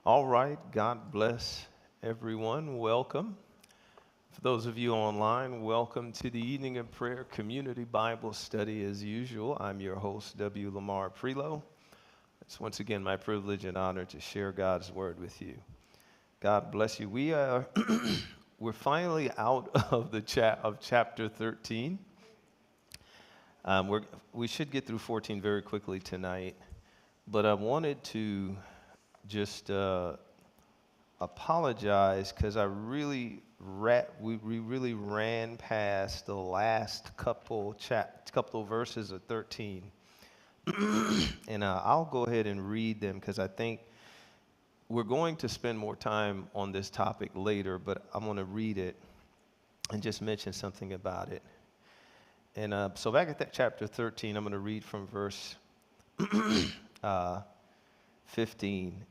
All right, God bless everyone. Welcome. For those of you online, welcome to the Evening of Prayer Community Bible Study. As usual, I'm your host, W. Lamar Prelo. It's once again my privilege and honor to share God's Word with you. God bless you. We're finally out of chapter 13. We should get through 14 very quickly tonight, but I wanted to just apologize because we really ran past the last couple of verses of 13, and I'll go ahead and read them because I think we're going to spend more time on this topic later, but I'm going to read it and just mention something about it. And so back at that chapter 13, I'm going to read from verse 15.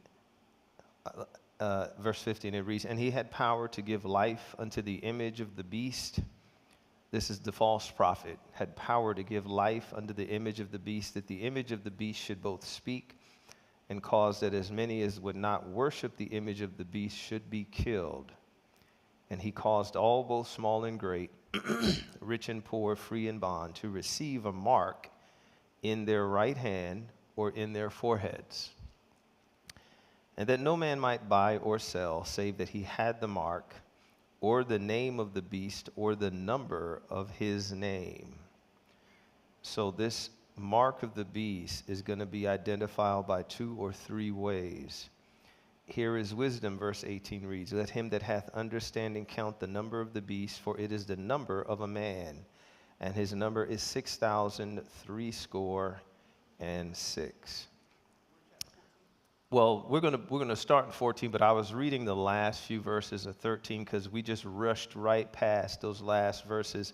Verse 15, it reads, "And he had power to give life unto the image of the beast." This is the false prophet, had power to give life unto the image of the beast, that the image of the beast should both speak and cause that as many as would not worship the image of the beast should be killed. And he caused all, both small and great, rich and poor, free and bond, to receive a mark in their right hand or in their foreheads, and that no man might buy or sell, save that he had the mark, or the name of the beast, or the number of his name. So this mark of the beast is going to be identified by 2 or 3 ways. Here is wisdom, verse 18 reads, "Let him that hath understanding count the number of the beast, for it is the number of a man, and his number is 6,066. Well, we're gonna start in 14, but I was reading the last few verses of 13 because we just rushed right past those last verses.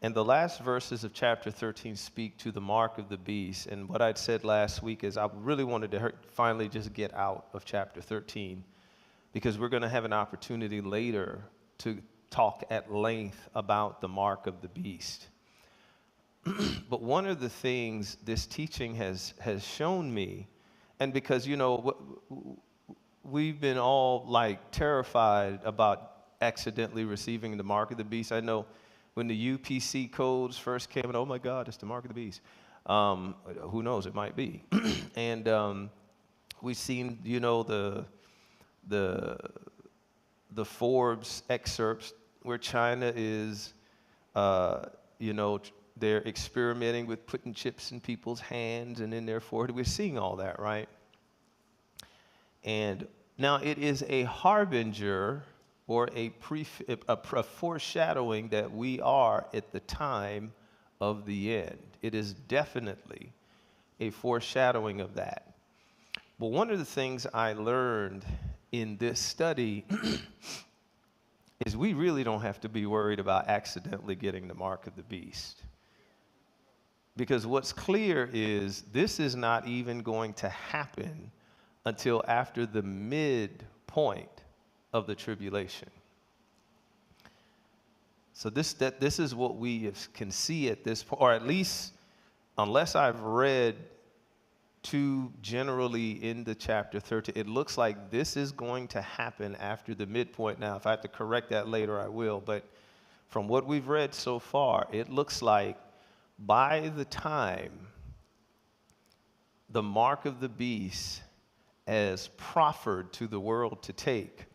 And the last verses of chapter 13 speak to the mark of the beast. And what I'd said last week is I really wanted to finally just get out of chapter 13 because we're going to have an opportunity later to talk at length about the mark of the beast. But one of the things this teaching has shown me, and because, we've been all like terrified about accidentally receiving the mark of the beast. I know when the UPC codes first came in, oh my God, it's the mark of the beast. Who knows, it might be. And we've seen, the Forbes excerpts where China is, they're experimenting with putting chips in people's hands and in their forehead. We're seeing all that, right? And now it is a harbinger or a foreshadowing that we are at the time of the end. It is definitely a foreshadowing of that. But one of the things I learned in this study is we really don't have to be worried about accidentally getting the mark of the beast. Because what's clear is this is not even going to happen until after the midpoint of the tribulation. So this is what we can see at this point, or at least unless I've read too generally into chapter 13, it looks like this is going to happen after the midpoint. Now, if I have to correct that later, I will. But from what we've read so far, it looks like by the time the mark of the beast as proffered to the world to take,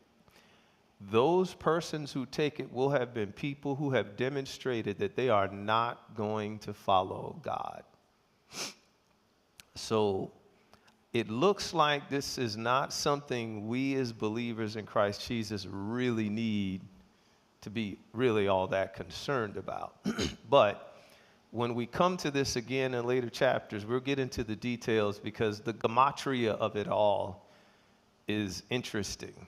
those persons who take it will have been people who have demonstrated that they are not going to follow God. So it looks like this is not something we as believers in Christ Jesus really need to be really all that concerned about. But when we come to this again in later chapters, we'll get into the details because the gematria of it all is interesting,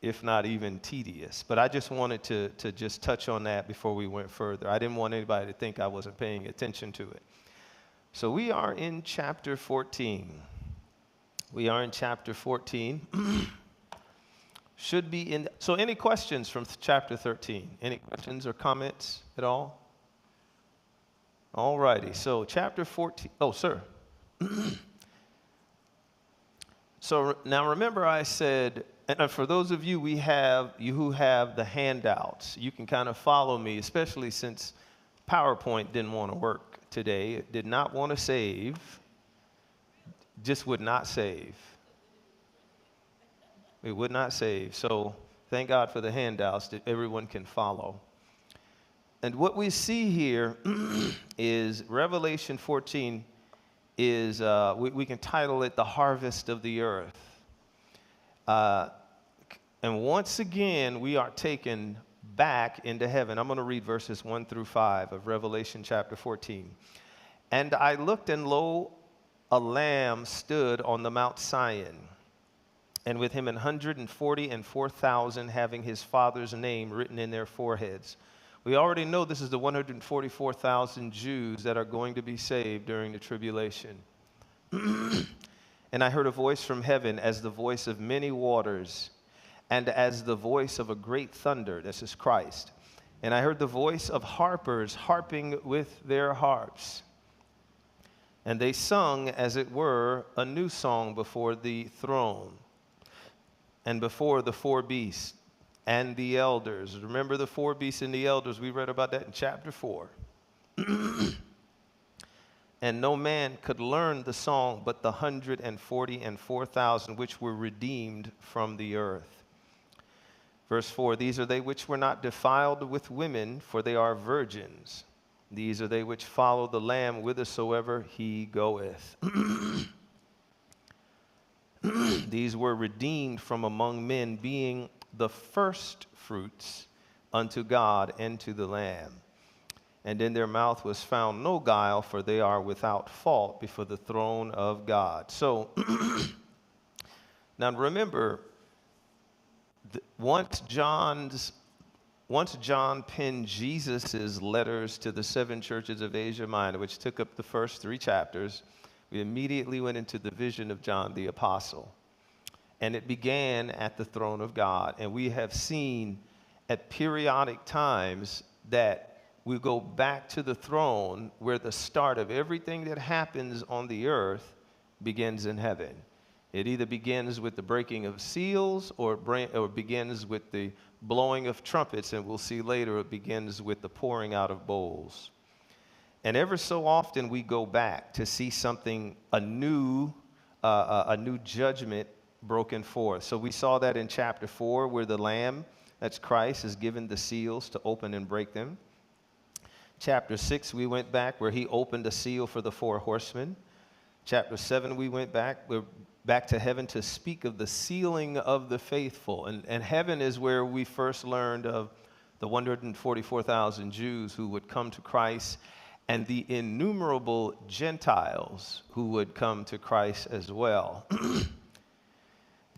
if not even tedious. But I just wanted to just touch on that before we went further. I didn't want anybody to think I wasn't paying attention to it. So we are in chapter 14. We are in chapter 14. Should be in. So any questions from chapter 13? Any questions or comments at all? All righty. So chapter 14. Oh, sir. So now remember I said, and for those of you who have the handouts, you can kind of follow me, especially since PowerPoint didn't want to work today. It did not want to save, just would not save. It would not save. So thank God for the handouts that everyone can follow. And what we see here is Revelation 14 is, we can title it The Harvest of the Earth. And once again, we are taken back into heaven. I'm going to read verses 1 through 5 of Revelation chapter 14. And I looked, and lo, a lamb stood on the Mount Zion, and with him 144,000 having his father's name written in their foreheads. We already know this is the 144,000 Jews that are going to be saved during the tribulation. And I heard a voice from heaven as the voice of many waters, and as the voice of a great thunder. This is Christ. And I heard the voice of harpers harping with their harps. And they sung, as it were, a new song before the throne and before the four beasts and the elders. Remember the four beasts and the elders? We read about that in chapter 4. And no man could learn the song but the 144,000 which were redeemed from the earth. Verse 4, these are they which were not defiled with women, for they are virgins. These are they which follow the Lamb whithersoever he goeth. These were redeemed from among men, being the first fruits unto God and to the Lamb. And in their mouth was found no guile, for they are without fault before the throne of God. So, now remember, once John penned Jesus' letters to the 7 churches of Asia Minor, which took up the first 3 chapters, we immediately went into the vision of John the Apostle. And it began at the throne of God. And we have seen at periodic times that we go back to the throne where the start of everything that happens on the earth begins in heaven. It either begins with the breaking of seals or begins with the blowing of trumpets, and we'll see later it begins with the pouring out of bowls. And ever so often we go back to see something, a new judgment broken forth. So we saw that in chapter 4 where the Lamb, that's Christ, is given the seals to open and break them. Chapter 6, we went back where he opened a seal for the 4 horsemen. Chapter 7, we went back. We're back to heaven to speak of the sealing of the faithful. And heaven is where we first learned of the 144,000 Jews who would come to Christ and the innumerable Gentiles who would come to Christ as well.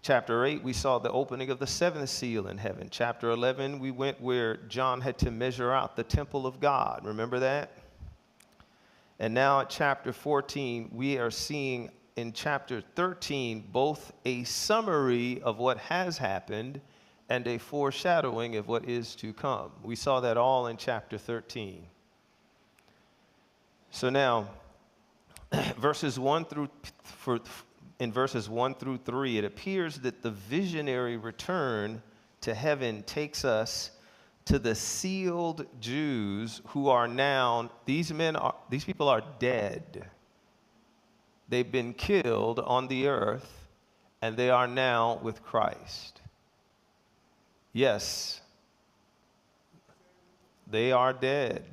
Chapter 8, we saw the opening of the 7th seal in heaven. Chapter 11, we went where John had to measure out the temple of God. Remember that? And now at chapter 14, we are seeing in chapter 13 both a summary of what has happened and a foreshadowing of what is to come. We saw that all in chapter 13. So now, in verses 1 through 3, it appears that the visionary return to heaven takes us to the sealed Jews who are now, these people are dead. They've been killed on the earth, and they are now with Christ. Yes, they are dead.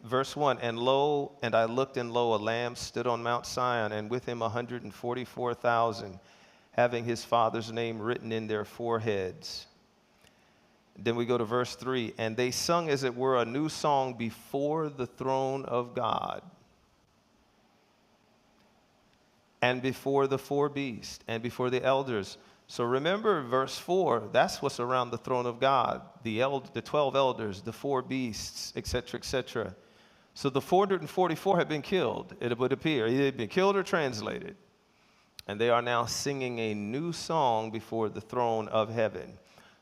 Verse 1, and lo, and I looked, and lo, a lamb stood on Mount Zion, and with him 144,000, having his father's name written in their foreheads. Then we go to verse 3, and they sung, as it were, a new song before the throne of God, and before the 4 beasts, and before the elders. So remember verse 4, that's what's around the throne of God, the 12 elders, the 4 beasts, etc., etc. So the 444 have been killed, it would appear. Either they've been killed or translated. And they are now singing a new song before the throne of heaven.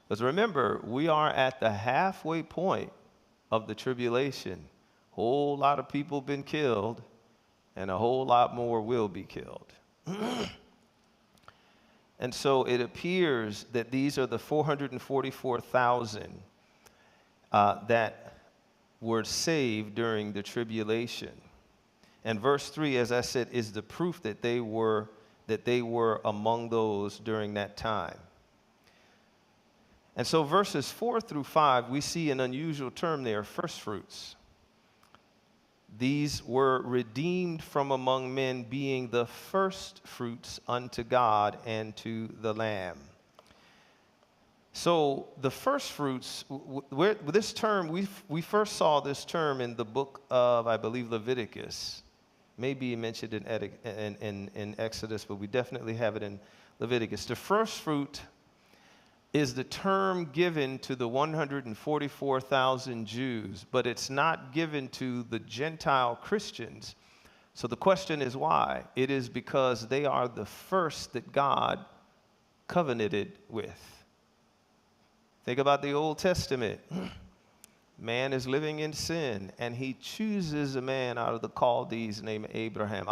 Because remember, we are at the halfway point of the tribulation. Whole lot of people been killed, and a whole lot more will be killed. And so it appears that these are the 444,000 that were saved during the tribulation. And verse 3, as I said, is the proof that they were among those during that time. And so verses 4 through 5, we see an unusual term there, first fruits. These were redeemed from among men, being the first fruits unto God and to the Lamb. So the first fruits, this term, we first saw this term in the book of, I believe, Leviticus. Maybe mentioned in Exodus, but we definitely have it in Leviticus. The first fruit is the term given to the 144,000 Jews, but it's not given to the Gentile Christians. So the question is why? It is because they are the first that God covenanted with. Think about the Old Testament. Man is living in sin, and he chooses a man out of the Chaldees named Abraham,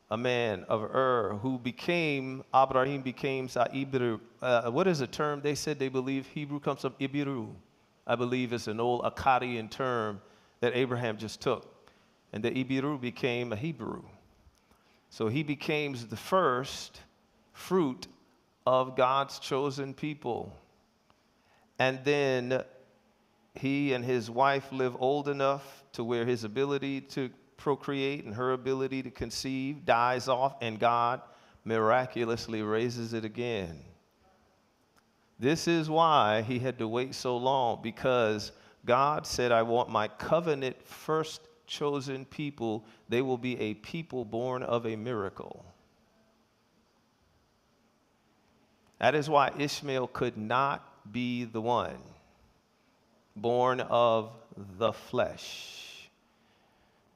a man of Ur, who became, Abraham became Ibru. What is the term? They said they believe Hebrew comes from Ibiru. I believe it's an old Akkadian term that Abraham just took. And the Ibiru became a Hebrew. So he became the first fruit of God's chosen people. And then he and his wife live old enough to where his ability to procreate and her ability to conceive dies off, and God miraculously raises it again. This is why he had to wait so long, because God said, I want my covenant first chosen people. They will be a people born of a miracle. That is why Ishmael could not be the one born of the flesh.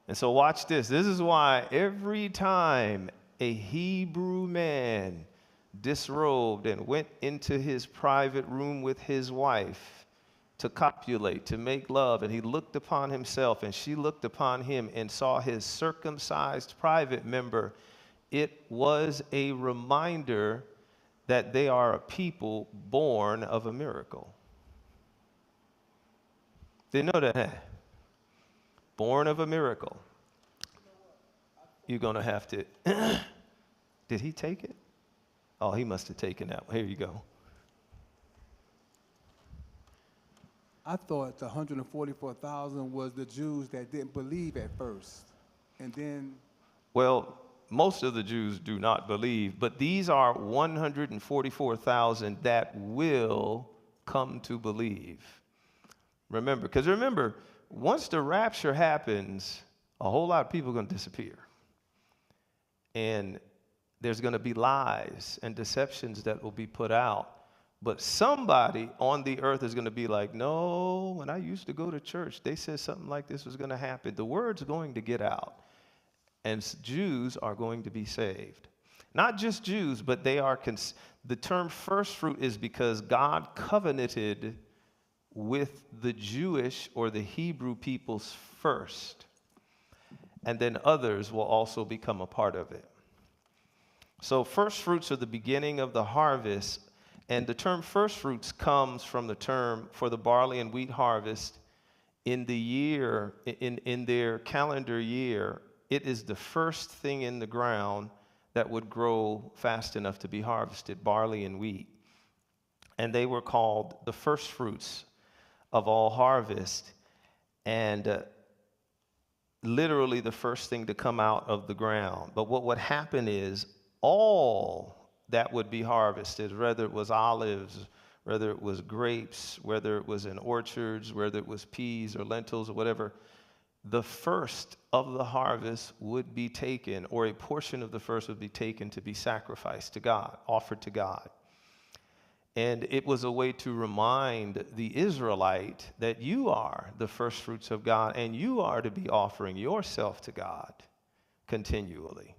And so watch this. This is why every time a Hebrew man disrobed and went into his private room with his wife to copulate, to make love, and he looked upon himself and she looked upon him and saw his circumcised private member, it was a reminder that they are a people born of a miracle. They know that. Born of a miracle. You're going to have to. Did he take it? Oh, he must have taken that. Here you go. I thought the 144,000 was the Jews that didn't believe at first. And then. Well, most of the Jews do not believe, but these are 144,000 that will come to believe. Remember, once the rapture happens, a whole lot of people are going to disappear. And there's going to be lies and deceptions that will be put out. But somebody on the earth is going to be like, no, when I used to go to church, they said something like this was going to happen. The word's going to get out. And Jews are going to be saved. Not just Jews, but they are, the term first fruit is because God covenanted with the Jewish or the Hebrew peoples first. And then others will also become a part of it. So first fruits are the beginning of the harvest. And the term first fruits comes from the term for the barley and wheat harvest in the year, in their calendar year. It is the first thing in the ground that would grow fast enough to be harvested, barley and wheat. And they were called the first fruits of all harvest. And literally the first thing to come out of the ground. But what would happen is all that would be harvested, whether it was olives, whether it was grapes, whether it was in orchards, whether it was peas or lentils or whatever, the first of the harvest would be taken, or a portion of the first would be taken to be sacrificed to God, offered to God. And it was a way to remind the Israelite that you are the first fruits of God, and you are to be offering yourself to God continually.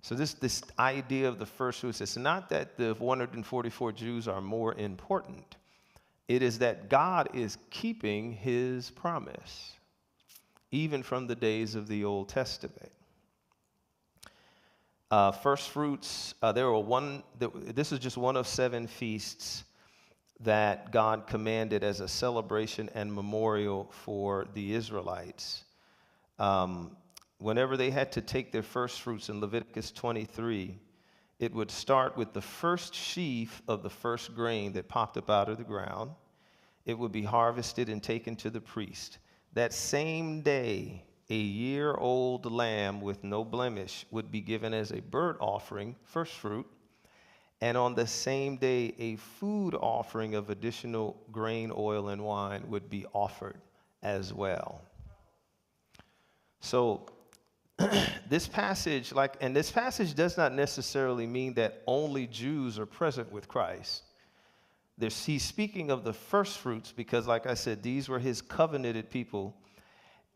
So this idea of the first fruits, it's not that the 144 Jews are more important. It is that God is keeping his promise. even from the days of the Old Testament. First fruits, this is just one of 7 feasts that God commanded as a celebration and memorial for the Israelites. Whenever they had to take their first fruits in Leviticus 23, it would start with the first sheaf of the first grain that popped up out of the ground. It would be harvested and taken to the priest. That same day, a year-old lamb with no blemish would be given as a burnt offering, first fruit. And on the same day, a food offering of additional grain, oil, and wine would be offered as well. So this passage does not necessarily mean that only Jews are present with Christ. He's speaking of the first fruits because, like I said, these were his covenanted people.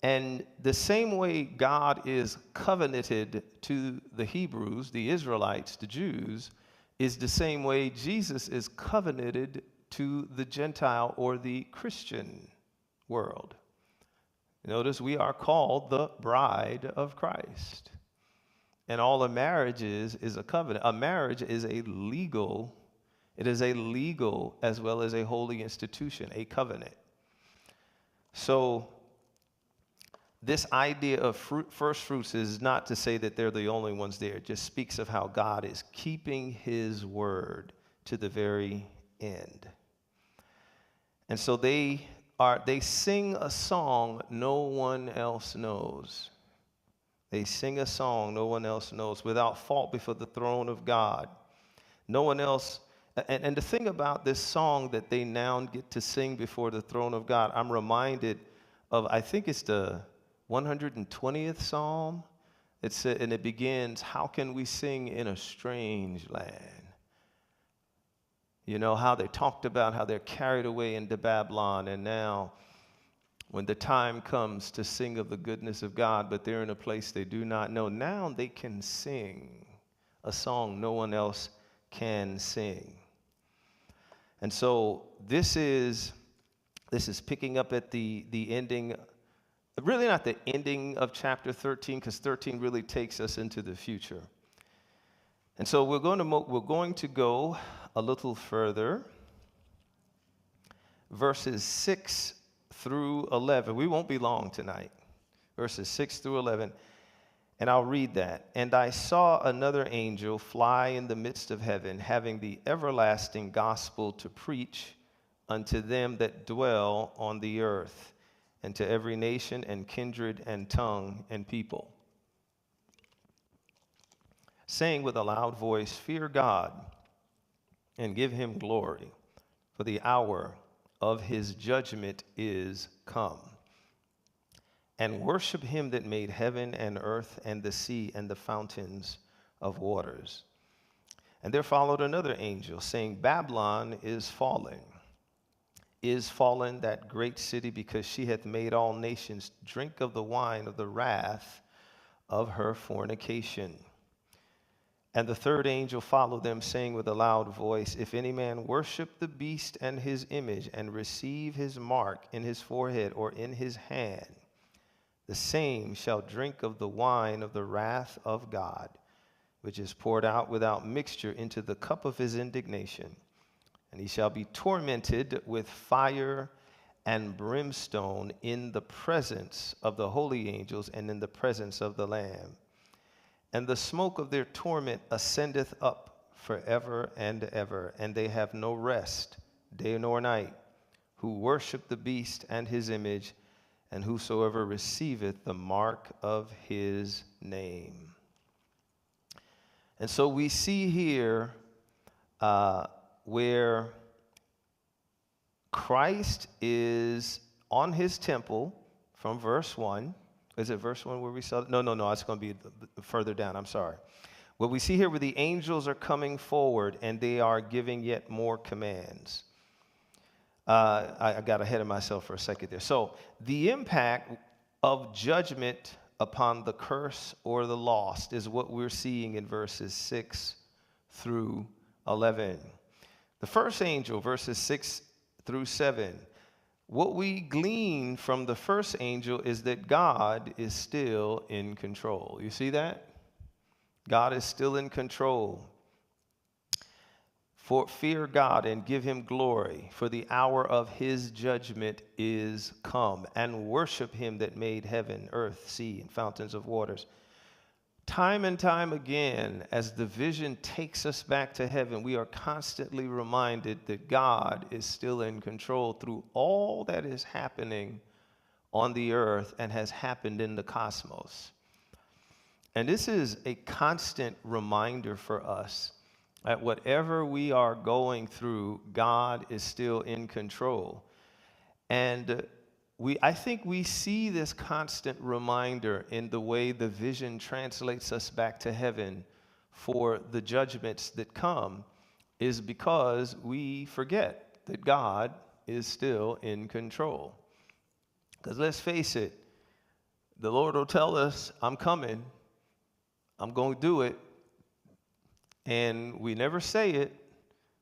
And the same way God is covenanted to the Hebrews, the Israelites, the Jews, is the same way Jesus is covenanted to the Gentile or the Christian world. Notice we are called the bride of Christ. And all a marriage is a covenant. A marriage is a legal as well as a holy institution, a covenant. So this idea of first fruits is not to say that they're the only ones there. It just speaks of how God is keeping his word to the very end. And so they sing a song no one else knows. They sing a song no one else knows, without fault before the throne of God. No one else. And the thing about this song that they now get to sing before the throne of God, I'm reminded of, I think it's the 120th Psalm. And it begins, how can we sing in a strange land? You know, how they talked about how they're carried away into Babylon, and now when the time comes to sing of the goodness of God, but they're in a place they do not know, now they can sing a song no one else can sing. And so this is picking up at the ending, really not the ending of chapter 13, because 13 really takes us into the future. And so we're going to go a little further, verses 6 through 11. We won't be long tonight. Verses 6 through 11. And I'll read that. And I saw another angel fly in the midst of heaven, having the everlasting gospel to preach unto them that dwell on the earth, and to every nation and kindred and tongue and people, saying with a loud voice, Fear God, and give him glory, for the hour of his judgment is come. And worship him that made heaven and earth and the sea and the fountains of waters. And there followed another angel, saying, Babylon is fallen, that great city, because she hath made all nations drink of the wine of the wrath of her fornication. And the third angel followed them, saying with a loud voice, If any man worship the beast and his image, and receive his mark in his forehead or in his hand, the same shall drink of the wine of the wrath of God, which is poured out without mixture into the cup of his indignation. And he shall be tormented with fire and brimstone in the presence of the holy angels and in the presence of the Lamb. And the smoke of their torment ascendeth up forever and ever, and they have no rest, day nor night, who worship the beast and his image, and whosoever receiveth the mark of his name. And so we see here where Christ is on his temple from verse 1. Is it verse 1 where we saw? No, it's going to be further down. I'm sorry. What we see here where the angels are coming forward and they are giving yet more commands. I got ahead of myself for a second there. So the impact of judgment upon the curse or the lost is what we're seeing in verses 6 through 11. The first angel, verses 6 through 7, what we glean from the first angel is that God is still in control. You see that? God is still in control. For fear God and give him glory, for the hour of his judgment is come, and worship him that made heaven, earth, sea, and fountains of waters. Time and time again, as the vision takes us back to heaven, we are constantly reminded that God is still in control through all that is happening on the earth and has happened in the cosmos. And this is a constant reminder for us that whatever we are going through, God is still in control. And I think we see this constant reminder in the way the vision translates us back to heaven for the judgments that come, is because we forget that God is still in control. Because let's face it, the Lord will tell us, I'm coming, I'm going to do it, and we never say it,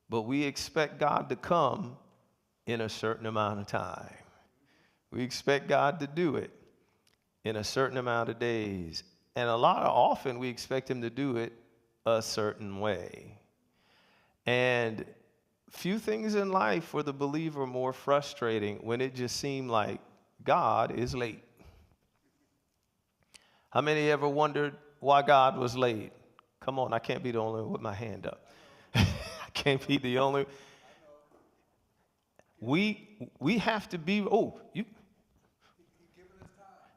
but we expect God to come in a certain amount of time. We expect God to do it in a certain amount of days. And often we expect him to do it a certain way. And few things in life for the believer are more frustrating when it just seemed like God is late. How many ever wondered why God was late? Come on, I can't be the only one with my hand up. I can't be the only. We have to be,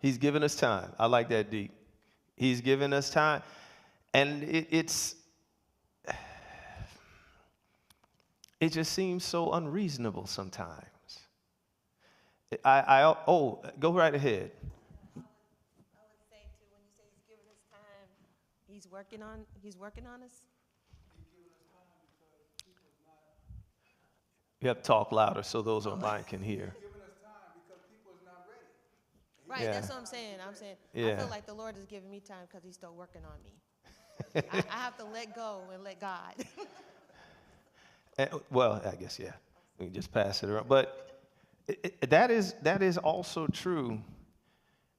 He's given us time. I like that, D. He's given us time. And it just seems so unreasonable sometimes. Go right ahead. I would say too, when you say he's giving us time, he's working on us. You have to talk louder so those online can hear. Right, Yeah. that's what I'm saying. I Yeah. feel like the Lord is giving me time because he's still working on me. I have to let go and let God. Well, I guess, yeah. We can just pass it around. But that is also true.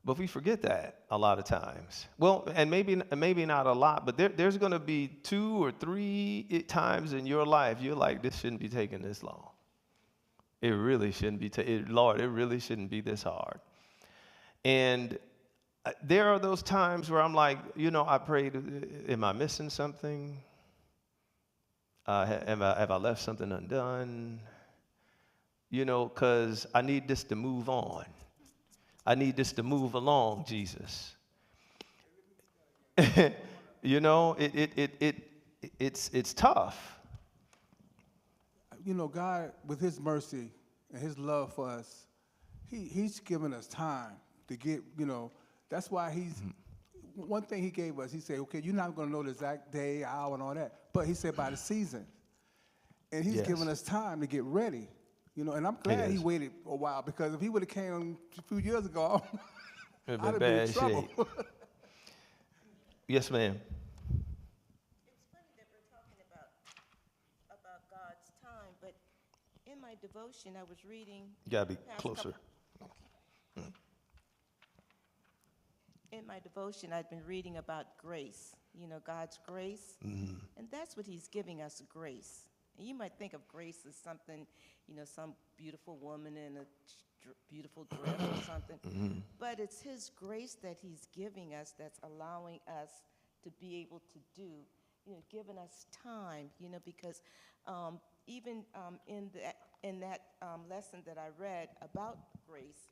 But we forget that a lot of times. Well, and maybe not a lot, but there's going to be 2 or 3 times in your life you're like, this shouldn't be taking this long. It really shouldn't be. Lord, it really shouldn't be this hard. And there are those times where I'm like, I prayed, am I missing something? Have I left something undone? Because I need this to move on. I need this to move along, Jesus. It's tough. God, with his mercy and his love for us, he's given us time to get, that's why one thing he gave us, he said, okay, you're not going to know the exact day, hour, and all that, but he said by the season. And he's given us time to get ready, and I'm glad he waited a while, because if he would have came a few years ago, I'd have been in trouble. Yes, ma'am. It's funny that we're talking about God's time, but in my devotion, I was reading. You gotta be closer. In my devotion, I've been reading about grace, God's grace. Mm-hmm. And that's what he's giving us, grace. And you might think of grace as something, some beautiful woman in a beautiful dress or something. Mm-hmm. But it's his grace that he's giving us that's allowing us to be able to do, giving us time, because even in that lesson that I read about grace,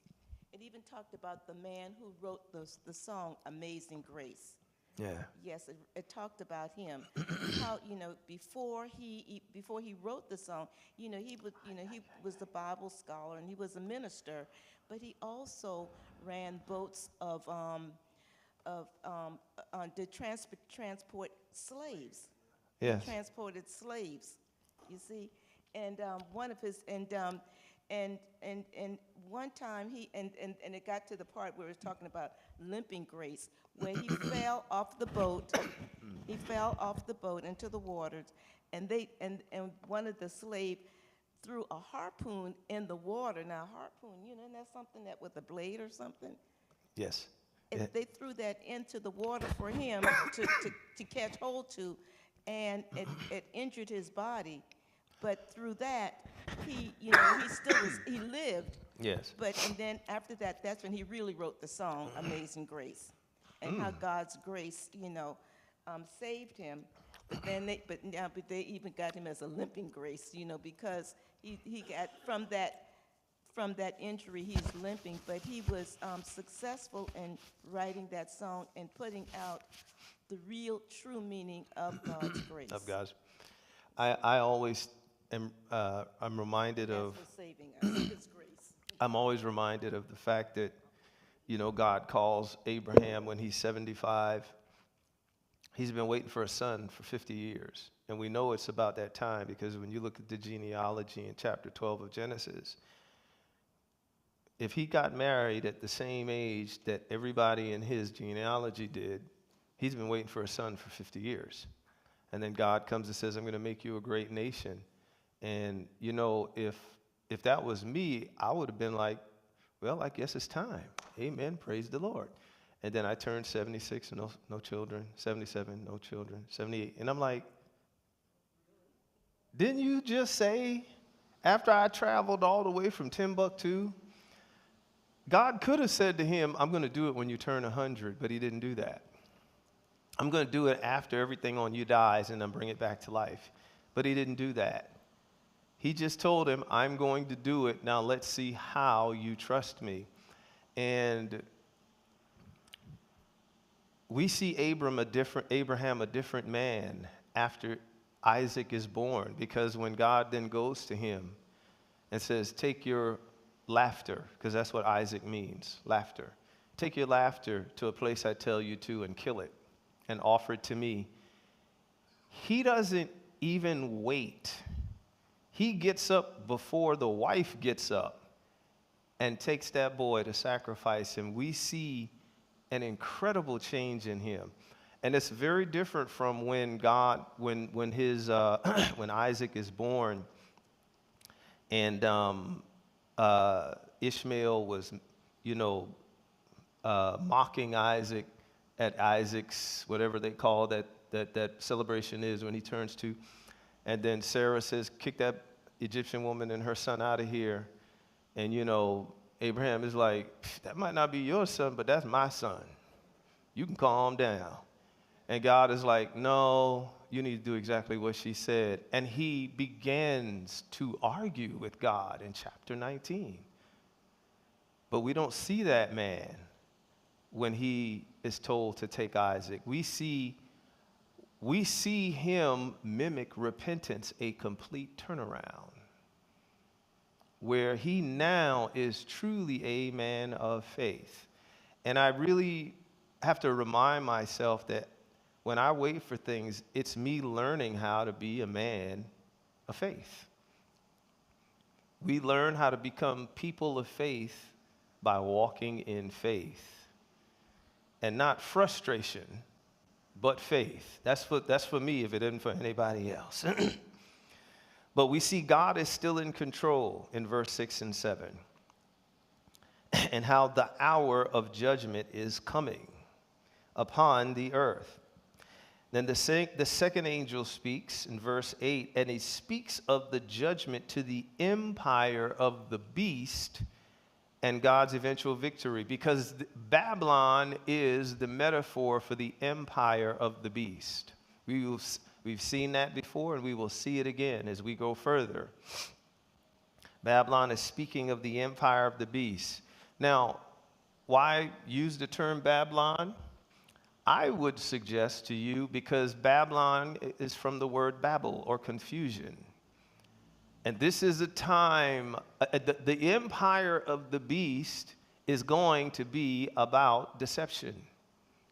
it even talked about the man who wrote the song Amazing Grace. Yeah. Yes, it talked about him. How, before he wrote the song, he was a Bible scholar and he was a minister, but he also ran boats to transport slaves. Yes. He transported slaves, you see, and one of his and one time it got to the part where it was talking about limping grace, where he fell off the boat. He fell off the boat into the waters, and one of the slaves threw a harpoon in the water. Now, harpoon, isn't that something that with a blade or something? Yes. And they threw that into the water for him to catch hold to, and it injured his body. But through that, he he lived. Yes. And then after that, that's when he really wrote the song "Amazing Grace," and how God's grace, saved him. But they even got him as a limping grace, because he got from that injury, he's limping, but he was successful in writing that song and putting out the real, true meaning of God's grace. Of God's. I always am. I'm reminded of. That's for saving us, His grace. I'm always reminded of the fact that, God calls Abraham when he's 75. He's been waiting for a son for 50 years. And we know it's about that time because when you look at the genealogy in chapter 12 of Genesis, if he got married at the same age that everybody in his genealogy did, he's been waiting for a son for 50 years. And then God comes and says, I'm going to make you a great nation. And, if that was me, I would have been like, well, I guess it's time. Amen. Praise the Lord. And then I turned 76, no children, 77, no children, 78. And I'm like, didn't you just say, after I traveled all the way from Timbuktu, God could have said to him, I'm going to do it when you turn 100, but he didn't do that. I'm going to do it after everything on you dies and then bring it back to life. But he didn't do that. He just told him, I'm going to do it. Now let's see how you trust me. And we see Abraham a different man after Isaac is born, because when God then goes to him and says, take your laughter, because that's what Isaac means, laughter. Take your laughter to a place I tell you to and kill it and offer it to me. He doesn't even wait. He gets up before the wife gets up and takes that boy to sacrifice him. We see an incredible change in him. And it's very different from when when Isaac is born and Ishmael was, mocking Isaac at Isaac's, whatever they call that celebration is when he turns 2. And then Sarah says, kick that Egyptian woman and her son out of here. And, Abraham is like, that might not be your son, but that's my son. You can calm down. And God is like, no, you need to do exactly what she said. And he begins to argue with God in chapter 19. But we don't see that man when he is told to take Isaac. We see him mimic repentance, a complete turnaround, where he now is truly a man of faith. And I really have to remind myself that when I wait for things, it's me learning how to be a man of faith. We learn how to become people of faith by walking in faith. And not frustration, but faith. That's for me if it isn't for anybody else. But we see God is still in control in verse 6 and 7. And how the hour of judgment is coming upon the earth. Then the second angel speaks in verse 8, and he speaks of the judgment to the empire of the beast and God's eventual victory, because Babylon is the metaphor for the empire of the beast. We've seen that before, and we will see it again as we go further. Babylon is speaking of the empire of the beast. Now, why use the term Babylon? I would suggest to you because Babylon is from the word Babel, or confusion. And this is a time, the empire of the beast is going to be about deception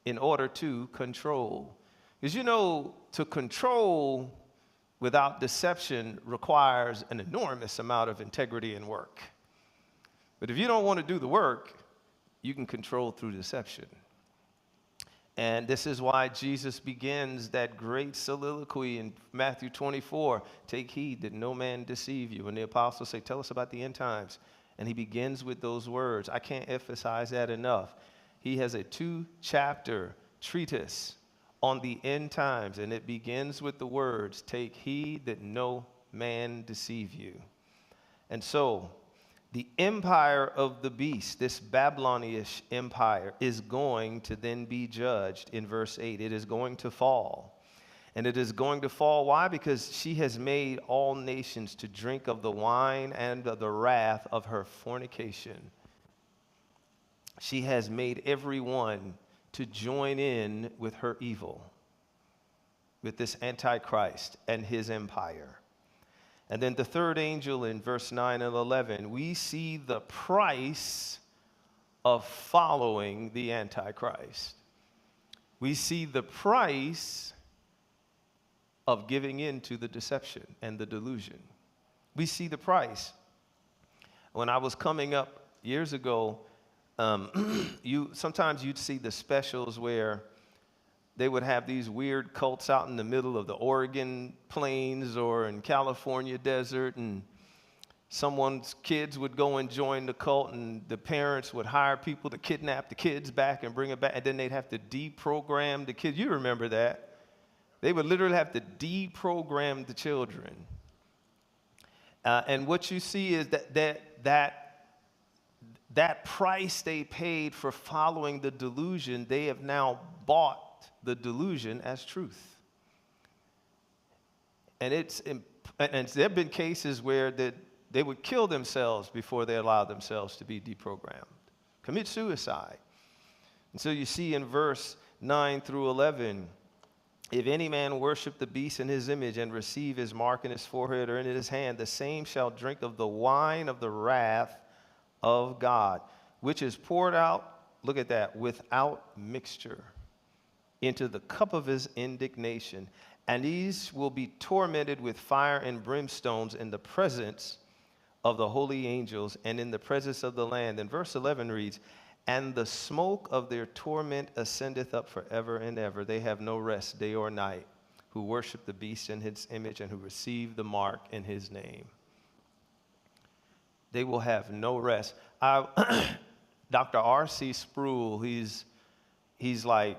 in order to control. Because to control without deception requires an enormous amount of integrity and work. But if you don't want to do the work, you can control through deception. And this is why Jesus begins that great soliloquy in Matthew 24. Take heed that no man deceive you. And the apostles say, tell us about the end times. And he begins with those words. I can't emphasize that enough. He has a 2-chapter treatise on the end times. And it begins with the words, take heed that no man deceive you. And so the empire of the beast, this Babylonish empire, is going to then be judged in verse 8. It is going to fall. And it is going to fall. Why? Because she has made all nations to drink of the wine and of the wrath of her fornication. She has made everyone to join in with her evil, with this Antichrist and his empire. And then the third angel in verse 9 and 11, we see the price of following the Antichrist. We see the price of giving in to the deception and the delusion. We see the price. When I was coming up years ago, sometimes you'd see the specials where they would have these weird cults out in the middle of the Oregon plains or in California desert, and someone's kids would go and join the cult, and the parents would hire people to kidnap the kids back and bring it back, and then they'd have to deprogram the kids. You remember that. They would literally have to deprogram the children. And what you see is that price they paid for following the delusion, they have now bought the delusion as truth. And there have been cases where they would kill themselves before they allowed themselves to be deprogrammed, commit suicide. And so you see in verse 9 through 11, if any man worship the beast in his image and receive his mark in his forehead or in his hand, the same shall drink of the wine of the wrath of God, which is poured out, look at that, without mixture, into the cup of his indignation. And these will be tormented with fire and brimstones in the presence of the holy angels and in the presence of the Lamb. And verse 11 reads, and the smoke of their torment ascendeth up forever and ever. They have no rest day or night, who worship the beast in his image and who receive the mark in his name. They will have no rest. Dr. R.C. Sproul, he's like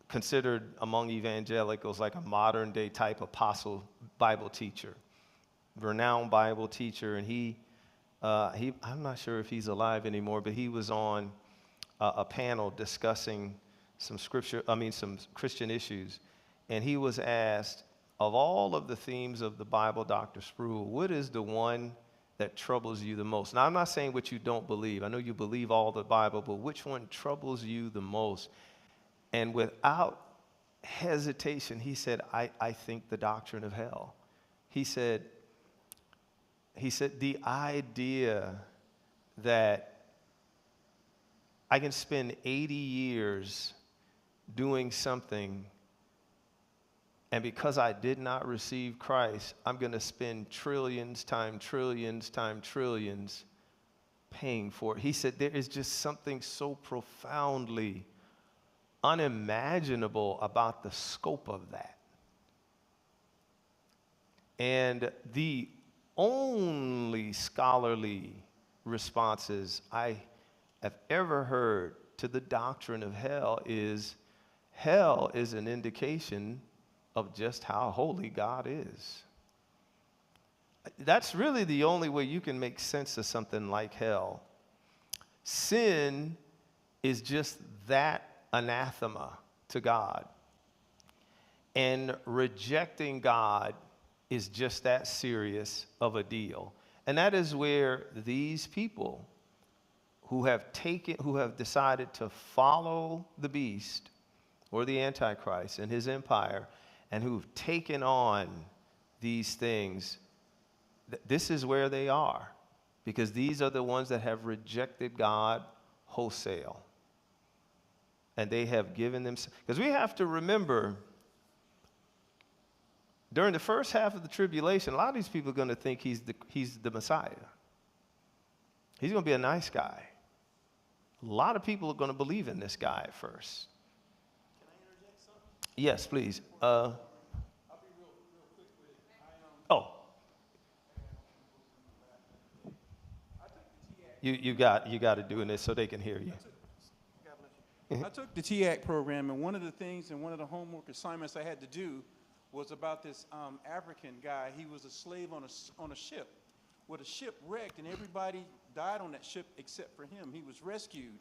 considered among evangelicals like a modern day type apostle Bible teacher, renowned Bible teacher. And I'm not sure if he's alive anymore, but he was on a panel discussing some Christian issues. And he was asked, of all of the themes of the Bible, Dr. Sproul, what is the one that troubles you the most? Now, I'm not saying what you don't believe. I know you believe all the Bible, but which one troubles you the most? And without hesitation, he said, I think the doctrine of hell. He said, the idea that I can spend 80 years doing something, and because I did not receive Christ, I'm going to spend trillions times trillions times trillions paying for it. He said there is just something so profoundly unimaginable about the scope of that. And the only scholarly responses I have ever heard to the doctrine of hell is an indication of just how holy God is. That's really the only way you can make sense of something like hell. Sin is just that anathema to God. And rejecting God is just that serious of a deal. And that is where these people who have decided to follow the beast or the Antichrist and his empire, and who've taken on these things, this is where they are. Because these are the ones that have rejected God wholesale. And they have given them, because we have to remember, during the first half of the tribulation, a lot of these people are going to think he's the Messiah. He's going to be a nice guy, a lot of people are going to believe in this guy at first. Can I interject something? Yes, please. I'll be real quick with it. Oh, I took the TAC. you got to do this so they can hear you. God bless you. I took the TAC program, and one of the things and one of the homework assignments I had to do was about this African guy. He was a slave on a ship. Well, the ship wrecked, and everybody died on that ship except for him. He was rescued,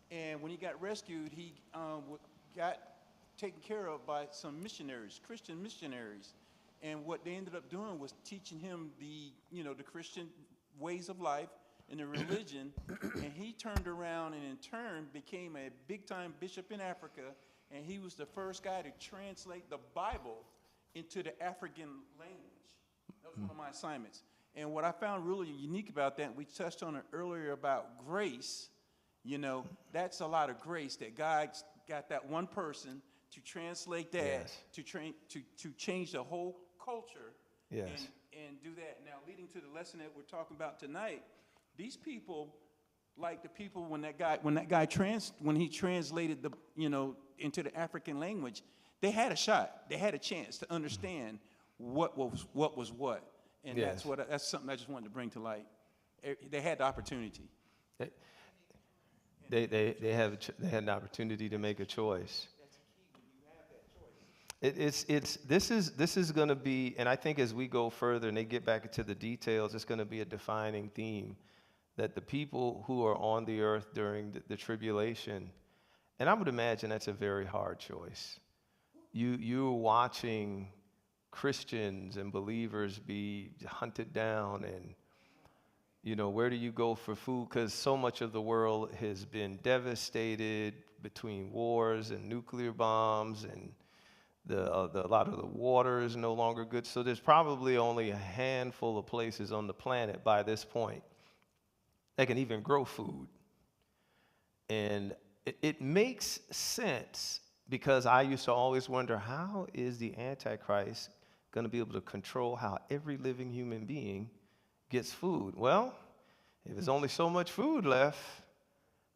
and when he got rescued, he got taken care of by some missionaries, Christian missionaries. And what they ended up doing was teaching him the Christian ways of life and the religion. And he turned around and in turn became a big-time bishop in Africa. And he was the first guy to translate the Bible into the African language. That was one of my assignments. And what I found really unique about that, we touched on it earlier about grace, that's a lot of grace that God got that one person to translate that, Yes. to change the whole culture, Yes. and do that. Now, leading to the lesson that we're talking about tonight, these people, like the people when he translated into the African language, they had a shot, they had a chance to understand what was what, and Yes. that's something I just wanted to bring to light. They had the opportunity. They had an opportunity to make a choice. This is going to be, and I think as we go further and they get back into the details, it's going to be a defining theme that the people who are on the earth during the tribulation, and I would imagine that's a very hard choice. You're watching Christians and believers be hunted down, and where do you go for food? Because so much of the world has been devastated between wars and nuclear bombs, and a lot of the water is no longer good. So there's probably only a handful of places on the planet by this point that can even grow food. And it makes sense, because I used to always wonder, how is the Antichrist going to be able to control how every living human being gets food? Well, if there's only so much food left,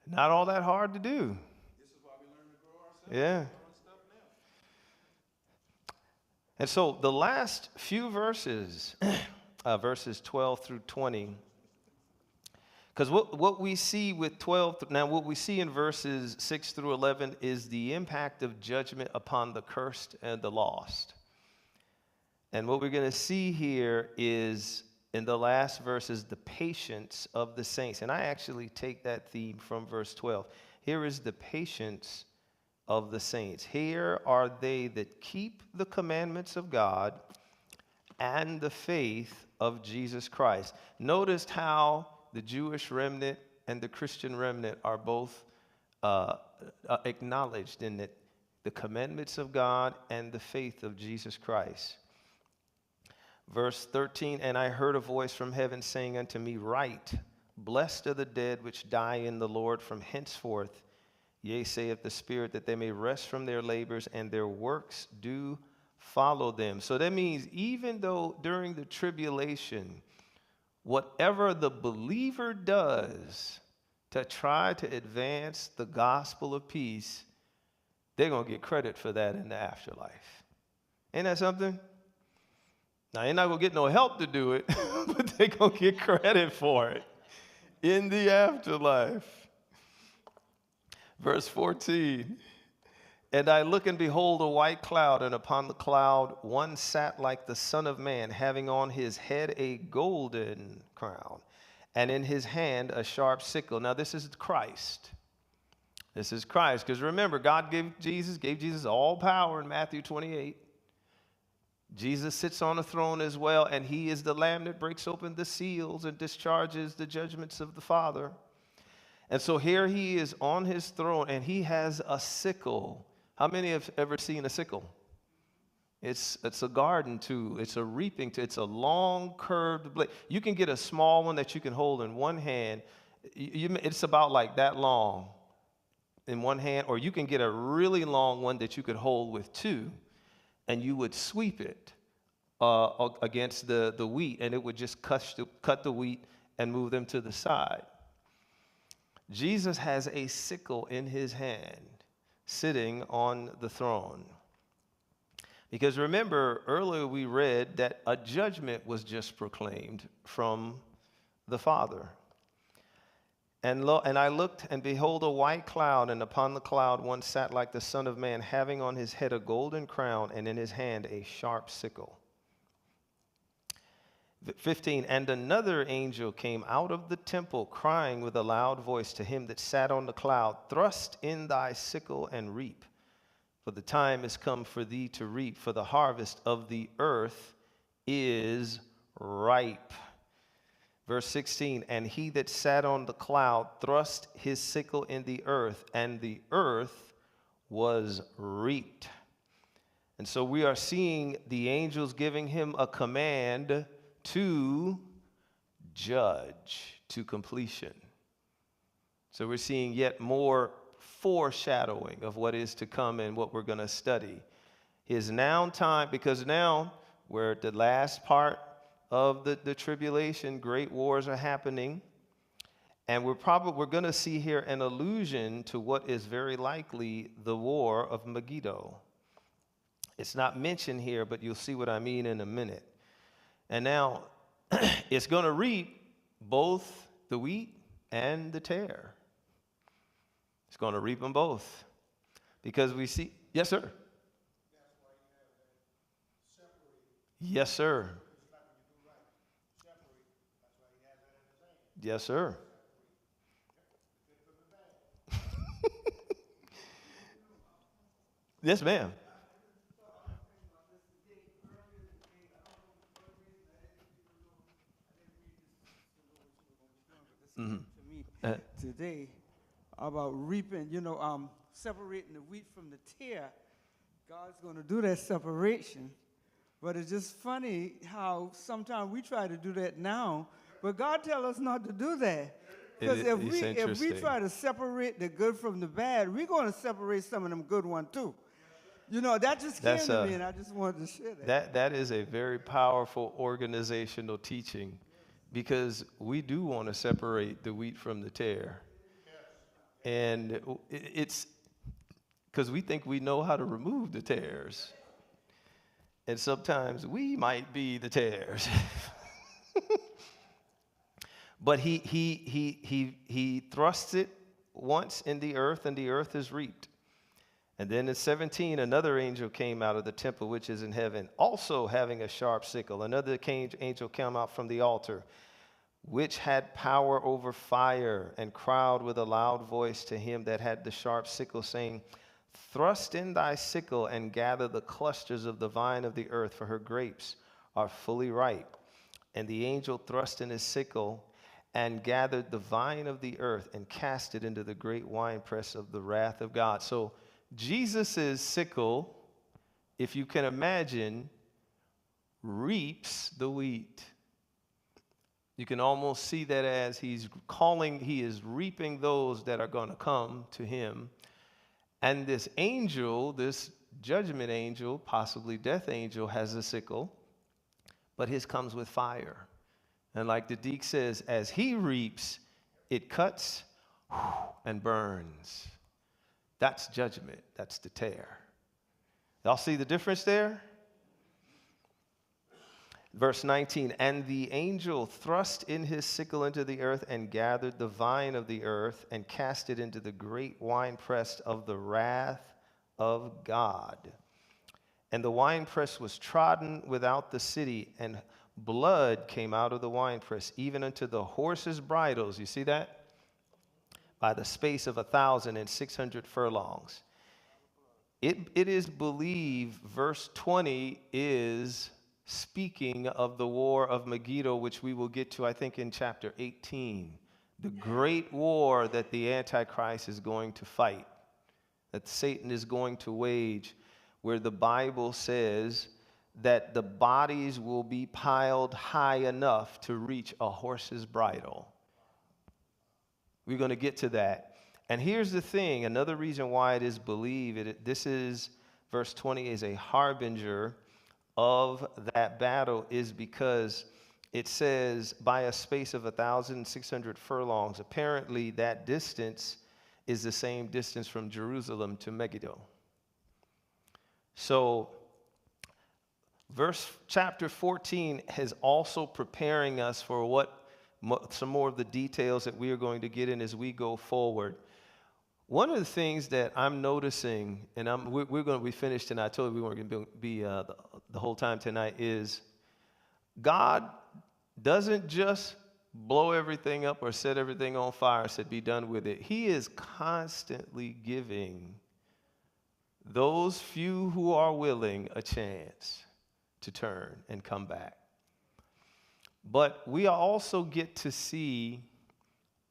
not all that hard to do. This is why we learn to grow ourselves. Yeah. And so the last few verses, verses 12 through 20, because what we see with 12, now what we see in verses 6 through 11 is the impact of judgment upon the cursed and the lost. And what we're going to see here is, in the last verses, the patience of the saints. And I actually take that theme from verse 12. Here is the patience of the saints. Here are they that keep the commandments of God and the faith of Jesus Christ. Notice how the Jewish remnant and the Christian remnant are both acknowledged in that the commandments of God and the faith of Jesus Christ. Verse 13, and I heard a voice from heaven saying unto me, Write, blessed are the dead which die in the Lord from henceforth. Yea, saith the Spirit, that they may rest from their labors, and their works do follow them. So that means even though during the tribulation, whatever the believer does to try to advance the gospel of peace, they're going to get credit for that in the afterlife. Ain't that something? Now, they're not going to get no help to do it, but they're going to get credit for it in the afterlife. Verse 14, and I look and behold a white cloud, and upon the cloud one sat like the Son of Man, having on his head a golden crown, and in his hand a sharp sickle. Now this is Christ. This is Christ, because remember, God gave Jesus all power in Matthew 28. Jesus sits on the throne as well, and he is the Lamb that breaks open the seals and discharges the judgments of the Father. And so here he is on his throne, and he has a sickle. How many have ever seen a sickle? It's a garden tool. It's a reaping tool. It's a long curved blade. You can get a small one that you can hold in one hand. It's about like that long in one hand, or you can get a really long one that you could hold with two, and you would sweep it against the wheat, and it would just cut the wheat and move them to the side. Jesus has a sickle in his hand, sitting on the throne. Because remember, earlier we read that a judgment was just proclaimed from the Father. And I looked, and behold, a white cloud, and upon the cloud one sat like the Son of Man, having on his head a golden crown, and in his hand a sharp sickle. 15, and another angel came out of the temple, crying with a loud voice to him that sat on the cloud, thrust in thy sickle and reap, for the time is come for thee to reap, for the harvest of the earth is ripe. Verse 16, and he that sat on the cloud thrust his sickle in the earth, and the earth was reaped. And so we are seeing the angels giving him a command to judge to completion. So we're seeing yet more foreshadowing of what is to come and what we're going to study. His now time, because now we're at the last part of the tribulation, great wars are happening, and we're going to see here an allusion to what is very likely the war of Megiddo. It's not mentioned here, but you'll see what I mean in a minute. And now it's going to reap both the wheat and the tare. It's going to reap them both. Because we see, yes, sir. Yes, sir. Yes, sir. Yes, ma'am. To me today about reaping, separating the wheat from the tare. God's going to do that separation. But it's just funny how sometimes we try to do that now, but God tells us not to do that. Because if we try to separate the good from the bad, we're going to separate some of them good ones too. That just came to me, and I just wanted to share that. That is a very powerful organizational teaching, because we do want to separate the wheat from the tare. And it's because we think we know how to remove the tares. And sometimes we might be the tares. But he thrusts it once in the earth, and the earth is reaped. And then in 17, another angel came out of the temple which is in heaven, also having a sharp sickle. Another angel came out from the altar, which had power over fire, and cried with a loud voice to him that had the sharp sickle, saying, thrust in thy sickle and gather the clusters of the vine of the earth, for her grapes are fully ripe. And the angel thrust in his sickle and gathered the vine of the earth and cast it into the great winepress of the wrath of God. So Jesus' sickle, if you can imagine, reaps the wheat. You can almost see that as he is reaping those that are going to come to him. And this angel, this judgment angel, possibly death angel, has a sickle, but his comes with fire. And like the Deke says, as he reaps, it cuts and burns. That's judgment. That's the tare. Y'all see the difference there? Verse 19, and the angel thrust in his sickle into the earth and gathered the vine of the earth and cast it into the great winepress of the wrath of God. And the winepress was trodden without the city, and blood came out of the winepress, even unto the horses' bridles. You see that? By the space of 1,600 furlongs. It is believed verse 20 is speaking of the war of Megiddo, which we will get to, I think, in chapter 18. The great war that the Antichrist is going to fight, that Satan is going to wage, where the Bible says that the bodies will be piled high enough to reach a horse's bridle. We're going to get to that. And here's the thing, another reason why it is believed, this is, verse 20 is a harbinger of that battle, is because it says, by a space of 1,600 furlongs. Apparently, that distance is the same distance from Jerusalem to Megiddo. So, chapter 14 is also preparing us for some more of the details that we are going to get in as we go forward. One of the things that I'm noticing, and we're going to be finished tonight, I told you we weren't going to be the whole time tonight, is God doesn't just blow everything up or set everything on fire and said, be done with it. He is constantly giving those few who are willing a chance to turn and come back. But we also get to see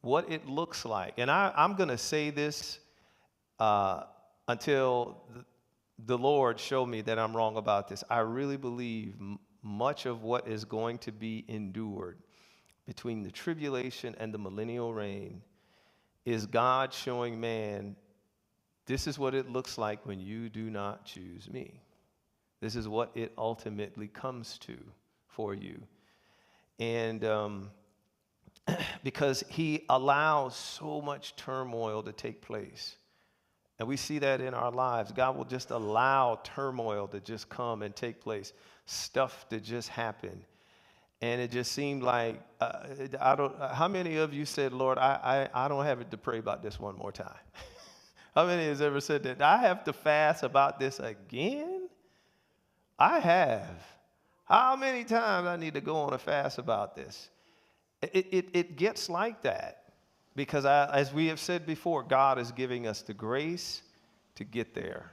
what it looks like. And I'm going to say this until the Lord showed me that I'm wrong about this. I really believe much of what is going to be endured between the tribulation and the millennial reign is God showing man, this is what it looks like when you do not choose me. This is what it ultimately comes to for you. And because he allows so much turmoil to take place. And we see that in our lives. God will just allow turmoil to just come and take place, stuff to just happen. And it just seemed like, how many of you said, Lord, I don't have it to pray about this one more time? How many has ever said that? I have to fast about this again? I have. How many times I need to go on a fast about this? It gets like that because, as we have said before, God is giving us the grace to get there,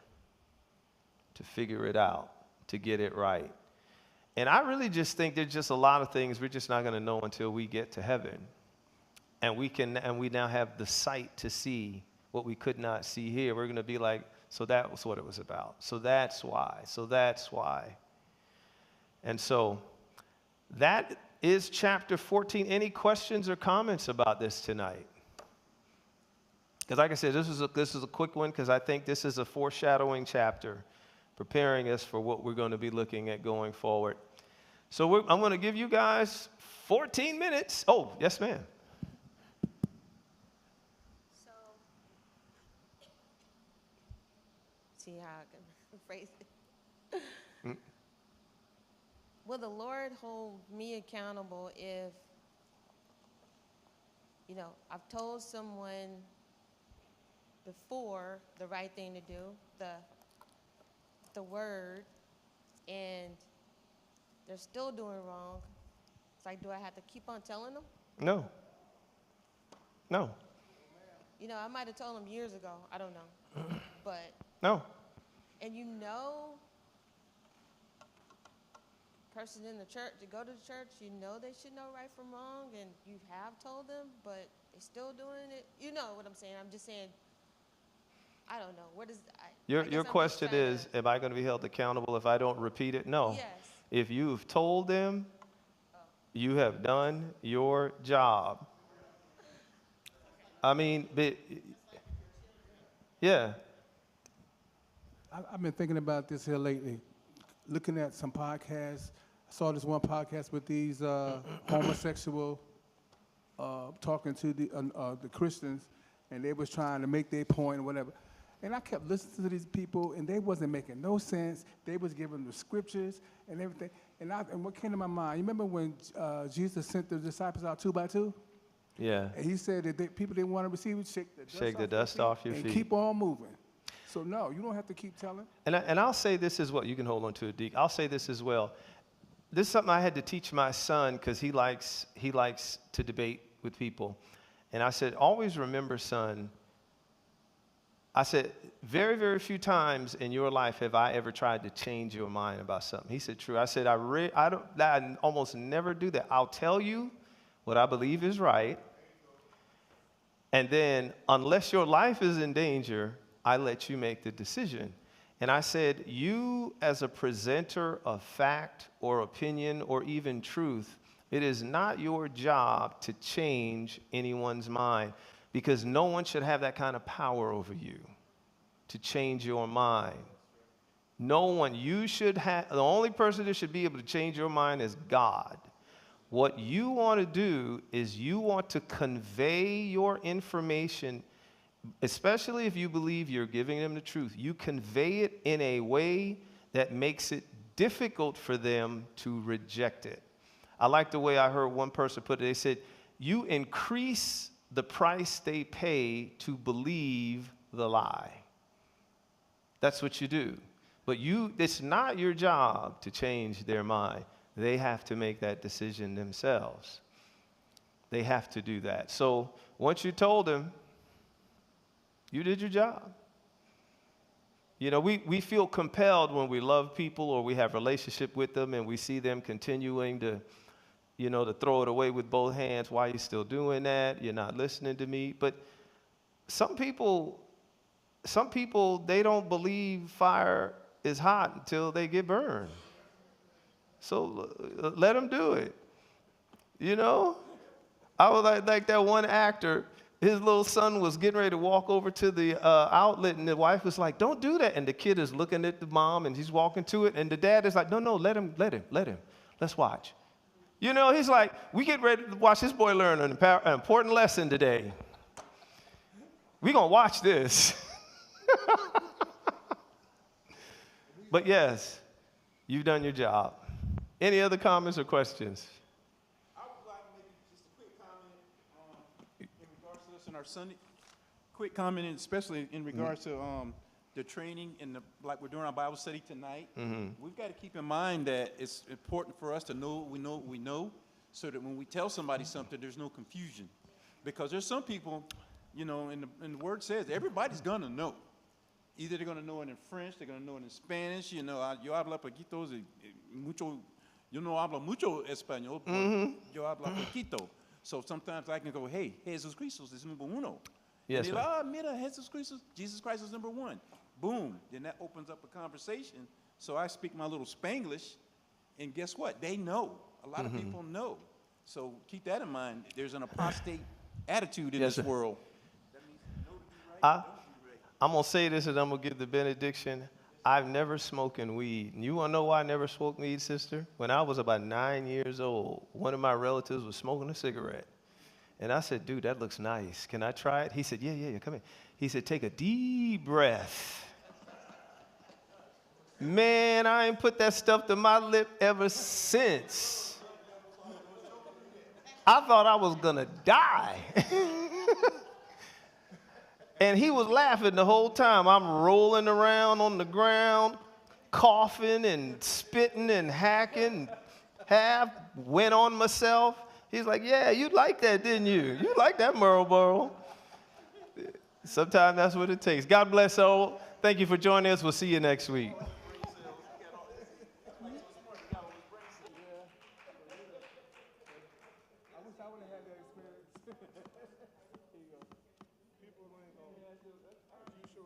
to figure it out, to get it right. And I really just think there's just a lot of things we're just not going to know until we get to heaven. And we now have the sight to see what we could not see here. We're going to be like, so that was what it was about. So that's why. So that's why. And so that is chapter 14. Any questions or comments about this tonight? Because like I said, this is a quick one because I think this is a foreshadowing chapter, preparing us for what we're going to be looking at going forward. So I'm going to give you guys 14 minutes. Oh, yes, ma'am. So, see how I can phrase it. Will the Lord hold me accountable if, I've told someone before the right thing to do, the word, and they're still doing wrong? It's like, do I have to keep on telling them? No. I might have told them years ago. I don't know. But. No. And person in the church, to go to the church, they should know right from wrong, and you have told them, but they're still doing it. You know what I'm saying? I'm just saying, I don't know. What is your question is, am I going to be held accountable if I don't repeat it? No. Yes. If you've told them, you have done your job. I mean, yeah. I've been thinking about this here lately, looking at some podcasts. I saw this one podcast with these homosexual talking to the Christians, and they was trying to make their point or whatever. And I kept listening to these people, and they wasn't making no sense. They was giving the scriptures and everything. And what came to my mind, you remember when Jesus sent the disciples out 2 by 2? Yeah. And he said that people didn't want to receive it, shake the dust off your feet. And keep on moving. So no, you don't have to keep telling. And I'll say this as well. You can hold on to it, Deke. I'll say this as well. This is something I had to teach my son because he likes to debate with people. And I said, always remember, son, I said, very, very few times in your life have I ever tried to change your mind about something. He said, true. I said, I almost never do that. I'll tell you what I believe is right. And then unless your life is in danger, I let you make the decision. And I said, you as a presenter of fact or opinion or even truth, it is not your job to change anyone's mind because no one should have that kind of power over you to change your mind. No one. The only person that should be able to change your mind is God. What you want to do is you want to convey your information, especially if you believe you're giving them the truth. You convey it in a way that makes it difficult for them to reject it. I like the way I heard one person put it. They said, you increase the price they pay to believe the lie. That's what you do. But it's not your job to change their mind. They have to make that decision themselves. They have to do that. So once you told them, you did your job. You know, we feel compelled when we love people or we have a relationship with them and we see them continuing to, you know, to throw it away with both hands. Why are you still doing that? You're not listening to me. But some people, they don't believe fire is hot until they get burned. So let them do it. You know? I was like that one actor. His little son was getting ready to walk over to the outlet, and the wife was like, don't do that. And the kid is looking at the mom, and he's walking to it. And the dad is like, no, let him. Let's watch. You know, he's like, we get ready to watch this boy learn an important lesson today. We're going to watch this. But yes, you've done your job. Any other comments or questions? I would like maybe just a quick comment in regards to this in our Sunday. Quick comment, and especially in regards to the training and like we're doing our Bible study tonight. We've got to keep in mind that it's important for us to know what we know, so that when we tell somebody something, there's no confusion. Because there's some people, you know, and the word says everybody's gonna know. Either they're gonna know it in French, they're gonna know it in Spanish. You know, yo hablo poquito, mucho. Yo no hablo mucho español, yo hablo poquito. So sometimes I can go, hey, Jesus Christ is number uno. Yes, and sir. they're like, mira, Jesus Christ is number one. Boom. Then that opens up a conversation. So I speak my little Spanglish, and guess what? They know. A lot of people know. So keep that in mind. There's an apostate attitude in Yes, this sir. world. That means know to be right, don't be right. I'm going to say this and I'm going to give the benediction. I've never smoked weed. And you want to know why I never smoked weed, sister? When I was about 9 years old, one of my relatives was smoking a cigarette. And I said, dude, that looks nice. Can I try it? He said, yeah, come here. He said, take a deep breath. Man, I ain't put that stuff to my lip ever since. I thought I was going to die. And he was laughing the whole time. I'm rolling around on the ground, coughing and spitting and hacking. Went on myself. He's like, yeah, you like that, didn't you? You like that Marlboro. Sometimes that's what it takes. God bless all. Thank you for joining us. We'll see you next week. People ain't gonna.